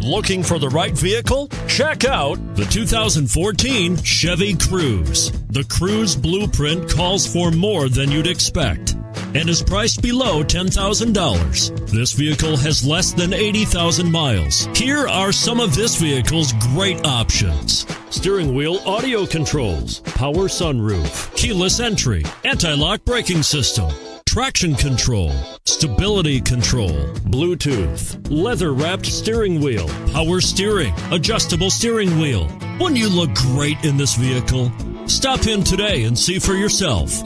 Looking for the right vehicle? Check out the 2014 Chevy Cruze. The Cruze blueprint calls for more than you'd expect and is priced below $10,000. This vehicle has less than 80,000 miles. Here are some of this vehicle's great options: steering wheel audio controls, power sunroof, keyless entry, anti-lock braking system, traction control, stability control, Bluetooth, leather-wrapped steering wheel, power steering, adjustable steering wheel. Wouldn't you look great in this vehicle? Stop in today and see for yourself.